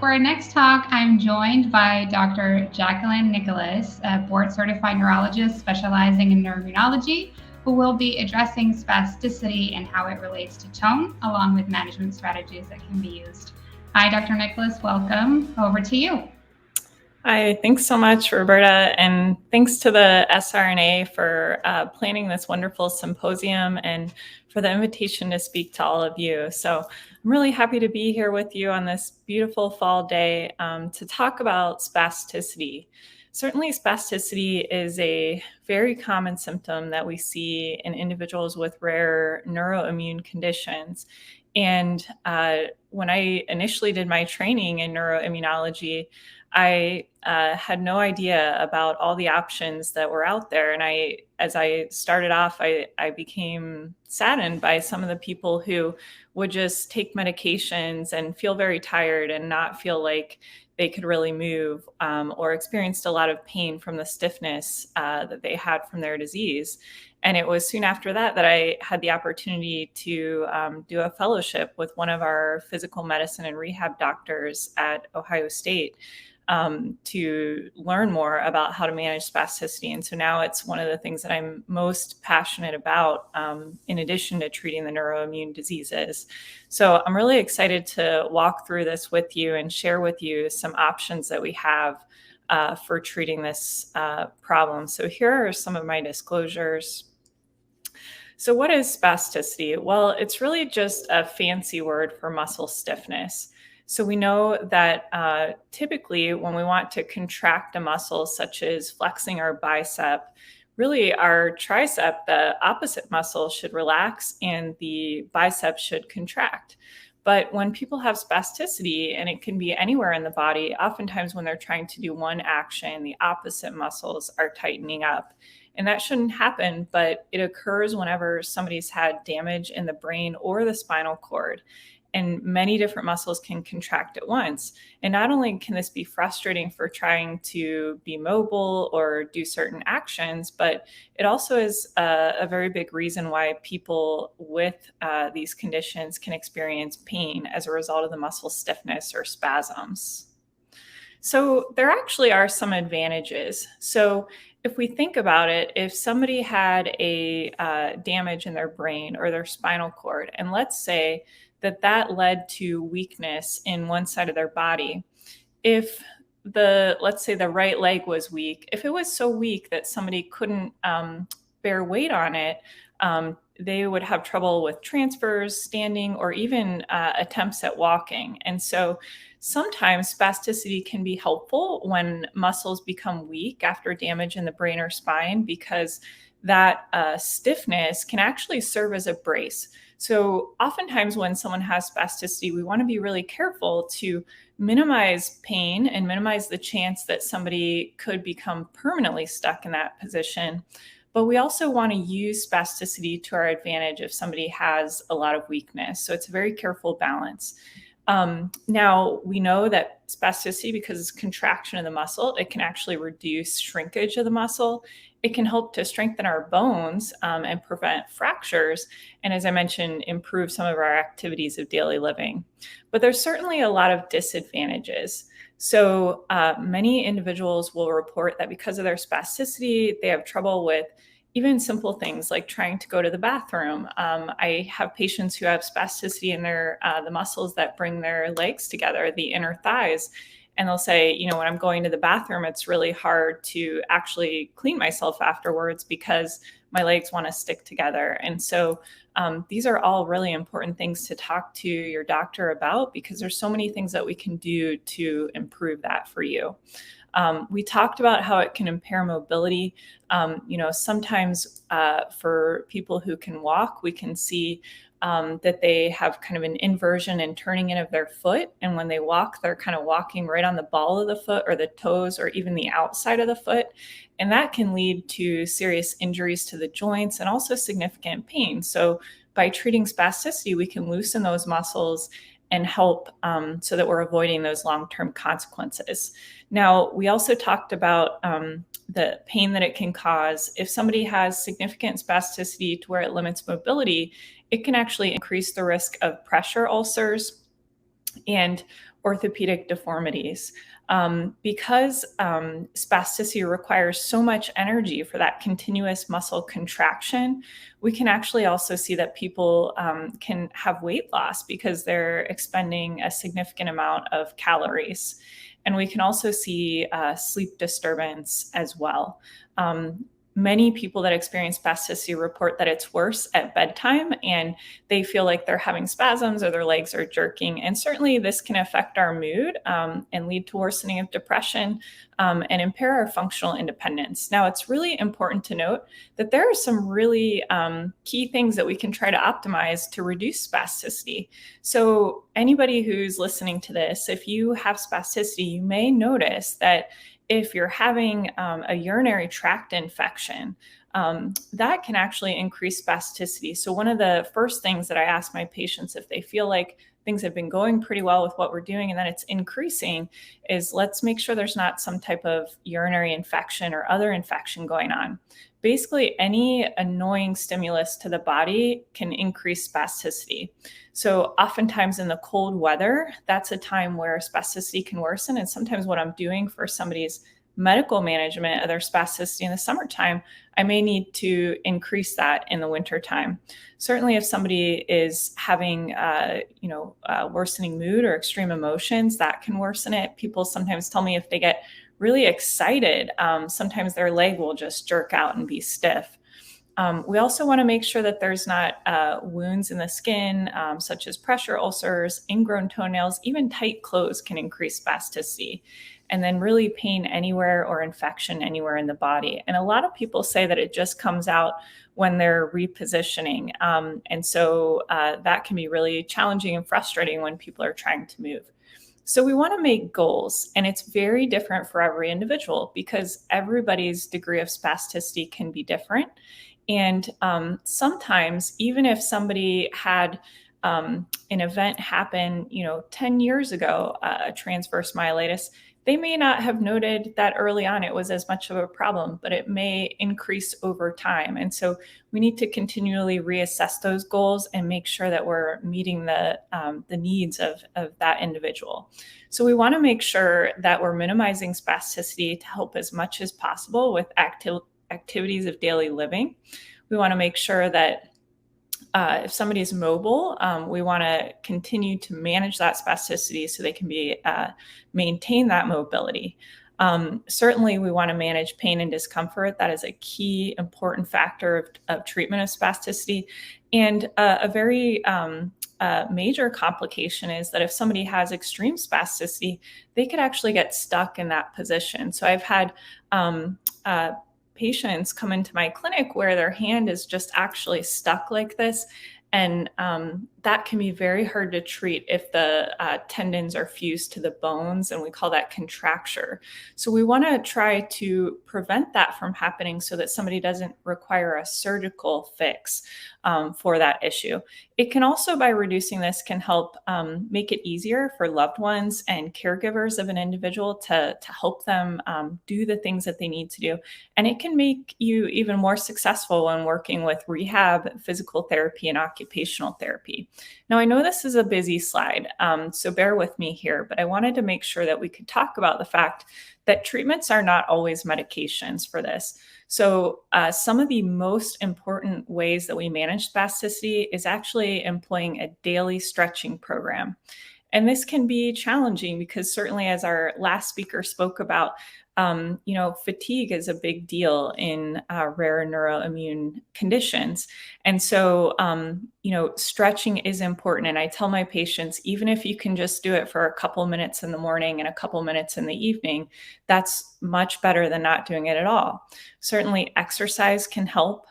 For our next talk, I'm joined by Dr. Jacqueline Nicholas, a board-certified neurologist specializing in neuroimmunology, who will be addressing spasticity and how it relates to tone, along with management strategies that can be used. Hi, Dr. Nicholas. Welcome. Over to you. Hi, thanks so much, Roberta, and thanks to the sRNA for planning this wonderful symposium and for the invitation to speak to all of you. So I'm really happy to be here with you on this beautiful fall day to talk about spasticity. Certainly, spasticity is a very common symptom that we see in individuals with rare neuroimmune conditions. And when I initially did my training in neuroimmunology, I had no idea about all the options that were out there. And as I started off, I became saddened by some of the people who would just take medications and feel very tired and not feel like they could really move, or experienced a lot of pain from the stiffness that they had from their disease. And it was soon after that I had the opportunity to do a fellowship with one of our physical medicine and rehab doctors at Ohio State to learn more about how to manage spasticity. And so now it's one of the things that I'm most passionate about, in addition to treating the neuroimmune diseases. So I'm really excited to walk through this with you and share with you some options that we have for treating this problem. So here are some of my disclosures. So what is spasticity? Well, it's really just a fancy word for muscle stiffness. So we know that typically when we want to contract a muscle, such as flexing our bicep, really our tricep, the opposite muscle, should relax and the bicep should contract. But when people have spasticity, and it can be anywhere in the body, oftentimes when they're trying to do one action, the opposite muscles are tightening up. And that shouldn't happen, but it occurs whenever somebody's had damage in the brain or the spinal cord. And many different muscles can contract at once. And not only can this be frustrating for trying to be mobile or do certain actions, but it also is a very big reason why people with these conditions can experience pain as a result of the muscle stiffness or spasms. So there actually are some advantages. So if we think about it, if somebody had a damage in their brain or their spinal cord, and let's say that led to weakness in one side of their body. If let's say the right leg was weak, if it was so weak that somebody couldn't bear weight on it, they would have trouble with transfers, standing, or even attempts at walking. And so sometimes spasticity can be helpful when muscles become weak after damage in the brain or spine, because that stiffness can actually serve as a brace. So oftentimes when someone has spasticity, we want to be really careful to minimize pain and minimize the chance that somebody could become permanently stuck in that position. But we also want to use spasticity to our advantage if somebody has a lot of weakness. So it's a very careful balance. Now, we know that spasticity, because it's contraction of the muscle, it can actually reduce shrinkage of the muscle. It can help to strengthen our bones and prevent fractures. And as I mentioned, improve some of our activities of daily living. But there's certainly a lot of disadvantages. So many individuals will report that because of their spasticity, they have trouble with even simple things like trying to go to the bathroom. I have patients who have spasticity in the muscles that bring their legs together, the inner thighs. And they'll say, when I'm going to the bathroom, it's really hard to actually clean myself afterwards because my legs want to stick together. And so these are all really important things to talk to your doctor about, because there's so many things that we can do to improve that for you. We talked about how it can impair mobility. Sometimes for people who can walk, we can see that they have kind of an inversion and turning in of their foot. And when they walk, they're kind of walking right on the ball of the foot or the toes or even the outside of the foot. And that can lead to serious injuries to the joints and also significant pain. So by treating spasticity, we can loosen those muscles and help so that we're avoiding those long-term consequences. Now, we also talked about the pain that it can cause. If somebody has significant spasticity to where it limits mobility, it can actually increase the risk of pressure ulcers. And orthopedic deformities. Because spasticity requires so much energy for that continuous muscle contraction, we can actually also see that people can have weight loss because they're expending a significant amount of calories. And we can also see sleep disturbance as well. Many people that experience spasticity report that it's worse at bedtime and they feel like they're having spasms or their legs are jerking. And certainly this can affect our mood and lead to worsening of depression and impair our functional independence. Now, it's really important to note that there are some really key things that we can try to optimize to reduce spasticity. So anybody who's listening to this, if you have spasticity, you may notice that if you're having a urinary tract infection, that can actually increase spasticity. So one of the first things that I ask my patients if they feel like things have been going pretty well with what we're doing and then it's increasing is let's make sure there's not some type of urinary infection or other infection going on. Basically, any annoying stimulus to the body can increase spasticity. So oftentimes in the cold weather, that's a time where spasticity can worsen. And sometimes what I'm doing for somebody's medical management of their spasticity in the summertime, I may need to increase that in the wintertime. Certainly if somebody is having worsening mood or extreme emotions, that can worsen it. People sometimes tell me if they get really excited, sometimes their leg will just jerk out and be stiff. We also want to make sure that there's not wounds in the skin, such as pressure ulcers, ingrown toenails, even tight clothes can increase spasticity. And then really pain anywhere or infection anywhere in the body. And a lot of people say that it just comes out when they're repositioning. And so that can be really challenging and frustrating when people are trying to move. So we want to make goals, and it's very different for every individual because everybody's degree of spasticity can be different. And sometimes, even if somebody had an event happen, 10 years ago, a transverse myelitis, they may not have noted that early on it was as much of a problem, but it may increase over time. And so we need to continually reassess those goals and make sure that we're meeting the needs of that individual. So we want to make sure that we're minimizing spasticity to help as much as possible with activities of daily living. We want to make sure that if somebody is mobile, we want to continue to manage that spasticity so they can maintain that mobility. Certainly, we want to manage pain and discomfort. That is a key important factor of treatment of spasticity. And a very major complication is that if somebody has extreme spasticity, they could actually get stuck in that position. So I've had patients come into my clinic where their hand is just actually stuck like this. And that can be very hard to treat if the tendons are fused to the bones, and we call that contracture. So we want to try to prevent that from happening so that somebody doesn't require a surgical fix for that issue. It can also, by reducing this, can help make it easier for loved ones and caregivers of an individual to help them do the things that they need to do. And it can make you even more successful when working with rehab, physical therapy, and occupational therapy. Now, I know this is a busy slide, so bear with me here, but I wanted to make sure that we could talk about the fact that treatments are not always medications for this. So some of the most important ways that we manage spasticity is actually employing a daily stretching program. And this can be challenging because certainly, as our last speaker spoke about, fatigue is a big deal in rare neuroimmune conditions. And so, stretching is important. And I tell my patients, even if you can just do it for a couple minutes in the morning and a couple minutes in the evening, that's much better than not doing it at all. Certainly, exercise can help.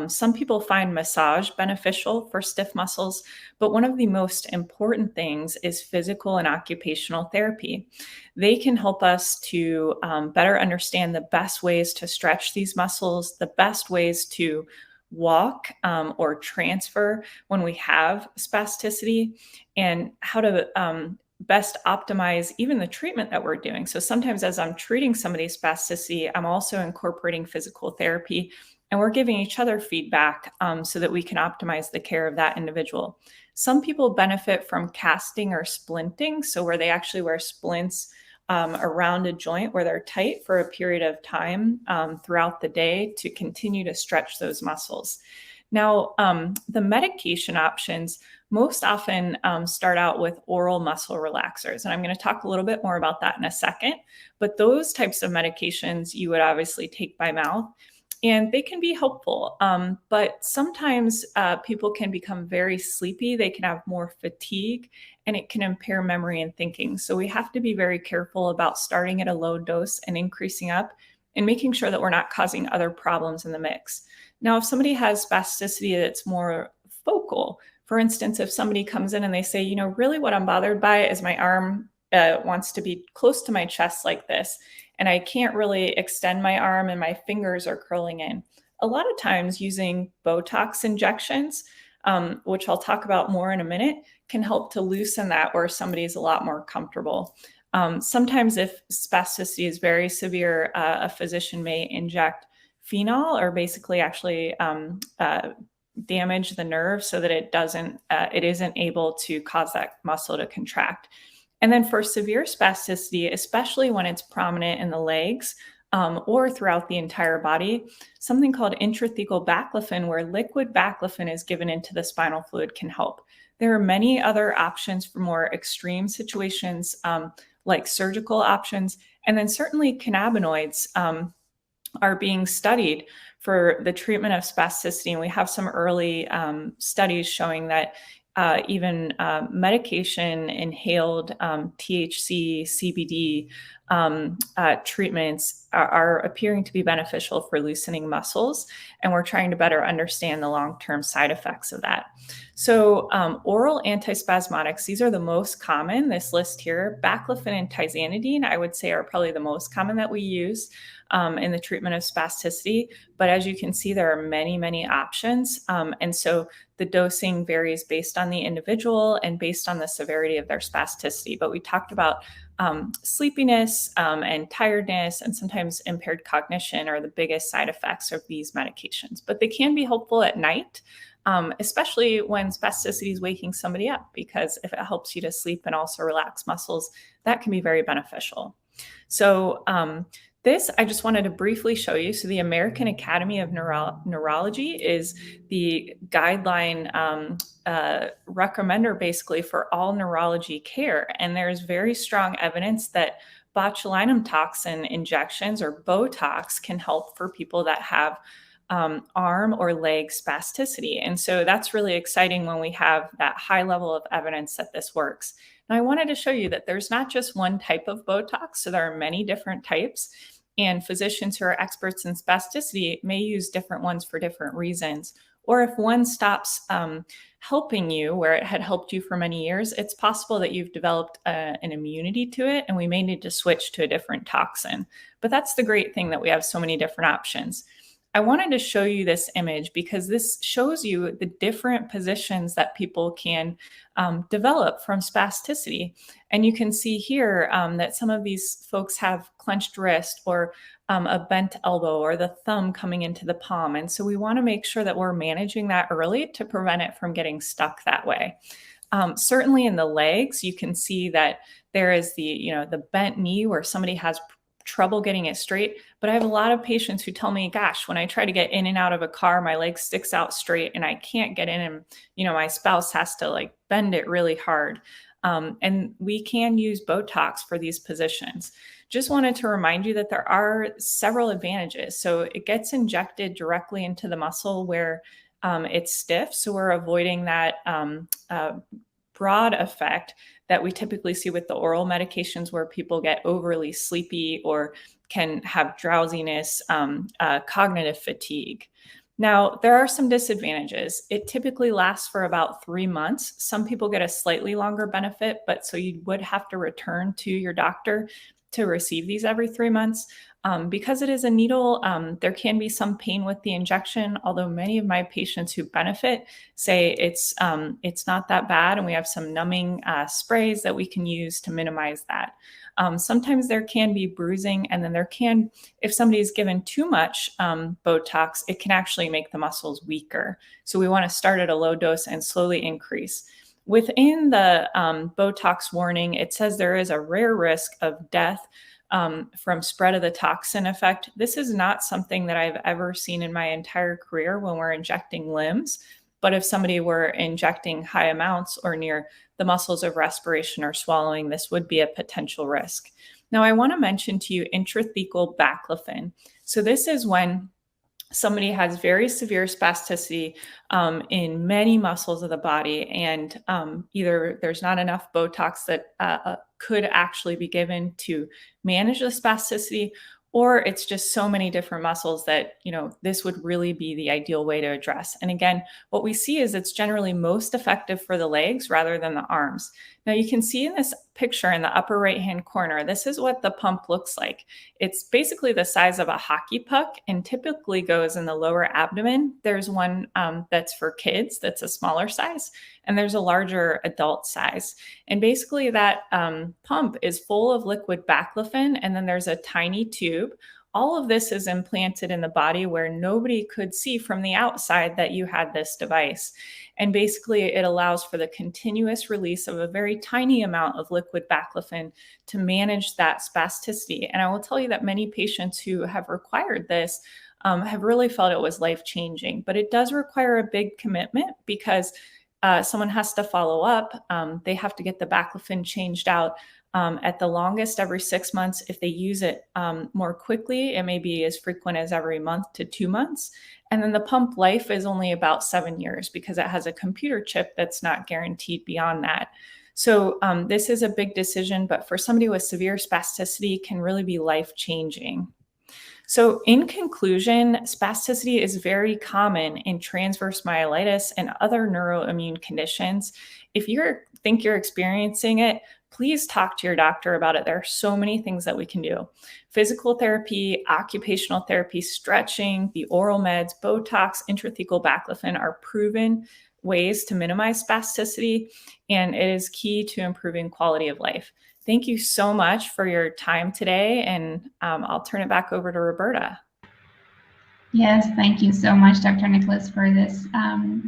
Some people find massage beneficial for stiff muscles, but one of the most important things is physical and occupational therapy. They can help us to better understand the best ways to stretch these muscles, the best ways to walk or transfer when we have spasticity, and how to best optimize even the treatment that we're doing. So sometimes as I'm treating somebody's spasticity, I'm also incorporating physical therapy. and we're giving each other feedback so that we can optimize the care of that individual. Some people benefit from casting or splinting, so where they actually wear splints around a joint where they're tight for a period of time throughout the day to continue to stretch those muscles. Now, the medication options most often start out with oral muscle relaxers, and I'm going to talk a little bit more about that in a second, but those types of medications you would obviously take by mouth, and they can be helpful, but sometimes people can become very sleepy, they can have more fatigue, and it can impair memory and thinking. So we have to be very careful about starting at a low dose and increasing up and making sure that we're not causing other problems in the mix. Now, if somebody has spasticity that's more focal, for instance, if somebody comes in and they say, you know, really what I'm bothered by is my arm wants to be close to my chest like this, and I can't really extend my arm and my fingers are curling in. A lot of times using Botox injections, which I'll talk about more in a minute, can help to loosen that where somebody's a lot more comfortable. Sometimes if spasticity is very severe, a physician may inject phenol or basically actually damage the nerve so that it isn't able to cause that muscle to contract. And then for severe spasticity, especially when it's prominent in the legs or throughout the entire body, something called intrathecal baclofen, where liquid baclofen is given into the spinal fluid, can help. There are many other options for more extreme situations, like surgical options, and then certainly cannabinoids are being studied for the treatment of spasticity. And we have some early studies showing that even medication, inhaled THC, CBD treatments are appearing to be beneficial for loosening muscles. And we're trying to better understand the long-term side effects of that. So oral antispasmodics, these are the most common, this list here. Baclofen and tizanidine, I would say, are probably the most common that we use in the treatment of spasticity. But as you can see, there are many, many options. And so the dosing varies based on the individual and based on the severity of their spasticity. But we talked about sleepiness and tiredness and sometimes impaired cognition are the biggest side effects of these medications. But they can be helpful at night, especially when spasticity is waking somebody up, because if it helps you to sleep and also relax muscles, that can be very beneficial. So this, I just wanted to briefly show you. So the American Academy of Neurology is the guideline recommender basically for all neurology care. And there's very strong evidence that botulinum toxin injections or Botox can help for people that have arm or leg spasticity. And so that's really exciting when we have that high level of evidence that this works. And I wanted to show you that there's not just one type of Botox, so there are many different types. And physicians who are experts in spasticity may use different ones for different reasons. Or if one stops helping you where it had helped you for many years, it's possible that you've developed an immunity to it, and we may need to switch to a different toxin. But that's the great thing, that we have so many different options. I wanted to show you this image because this shows you the different positions that people can develop from spasticity. And you can see here that some of these folks have clenched wrist or a bent elbow or the thumb coming into the palm. And so we want to make sure that we're managing that early to prevent it from getting stuck that way. Certainly in the legs, you can see that there is the bent knee where somebody has trouble getting it straight. But I have a lot of patients who tell me, gosh, when I try to get in and out of a car, my leg sticks out straight and I can't get in, and my spouse has to bend it really hard. And we can use Botox for these positions. Just wanted to remind you that there are several advantages. So it gets injected directly into the muscle where it's stiff. So we're avoiding that broad effect that we typically see with the oral medications, where people get overly sleepy or can have drowsiness, cognitive fatigue. Now, there are some disadvantages. It typically lasts for about 3 months. Some people get a slightly longer benefit, but so you would have to return to your doctor to receive these every 3 months. Because it is a needle, there can be some pain with the injection, although many of my patients who benefit say it's not that bad, and we have some numbing sprays that we can use to minimize that. Sometimes there can be bruising, and then there can, if somebody's given too much Botox, it can actually make the muscles weaker. So we want to start at a low dose and slowly increase. Within the Botox warning, it says there is a rare risk of death from spread of the toxin effect. This is not something that I've ever seen in my entire career when we're injecting limbs. But if somebody were injecting high amounts or near the muscles of respiration or swallowing, this would be a potential risk. Now, I want to mention to you intrathecal baclofen. So this is when somebody has very severe spasticity in many muscles of the body, and either there's not enough Botox that could actually be given to manage the spasticity, or it's just so many different muscles that, this would really be the ideal way to address. And again, what we see is it's generally most effective for the legs rather than the arms. Now you can see in this picture in the upper right-hand corner, this is what the pump looks like. It's basically the size of a hockey puck and typically goes in the lower abdomen. There's one that's for kids, that's a smaller size, and there's a larger adult size. And basically that pump is full of liquid baclofen, and then there's a tiny tube. All of this is implanted in the body where nobody could see from the outside that you had this device. And basically it allows for the continuous release of a very tiny amount of liquid baclofen to manage that spasticity. And I will tell you that many patients who have required this have really felt it was life-changing. But it does require a big commitment because someone has to follow up. They have to get the baclofen changed out at the longest every 6 months. If they use it more quickly, it may be as frequent as every month to 2 months. And then the pump life is only about 7 years because it has a computer chip that's not guaranteed beyond that. So this is a big decision, but for somebody with severe spasticity can really be life-changing. So in conclusion, spasticity is very common in transverse myelitis and other neuroimmune conditions. If you think you're experiencing it, please talk to your doctor about it. There are so many things that we can do. Physical therapy, occupational therapy, stretching, the oral meds, Botox, intrathecal baclofen are proven ways to minimize spasticity, and it is key to improving quality of life. Thank you so much for your time today, and I'll turn it back over to Roberta. Yes, thank you so much, Dr. Nicholas, for this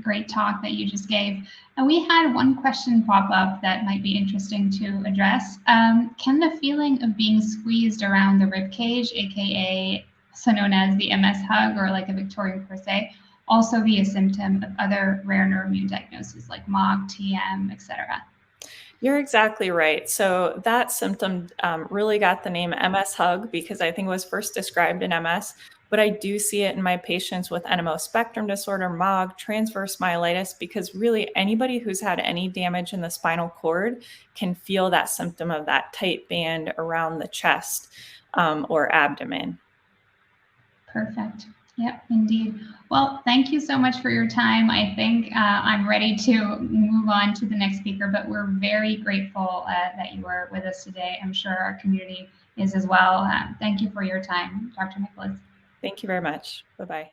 great talk that you just gave. And we had one question pop up that might be interesting to address. Can the feeling of being squeezed around the rib cage, aka so known as the MS hug or like a Victorian corset, also be a symptom of other rare neuroimmune diagnoses like MOG, TM, etc.? You're exactly right. So that symptom really got the name MS hug because I think it was first described in MS, but I do see it in my patients with NMO spectrum disorder, MOG, transverse myelitis, because really anybody who's had any damage in the spinal cord can feel that symptom of that tight band around the chest or abdomen. Perfect. Yep, indeed. Well, thank you so much for your time. I think I'm ready to move on to the next speaker, but we're very grateful that you were with us today. I'm sure our community is as well. Thank you for your time, Dr. Nicholas. Thank you very much. Bye-bye.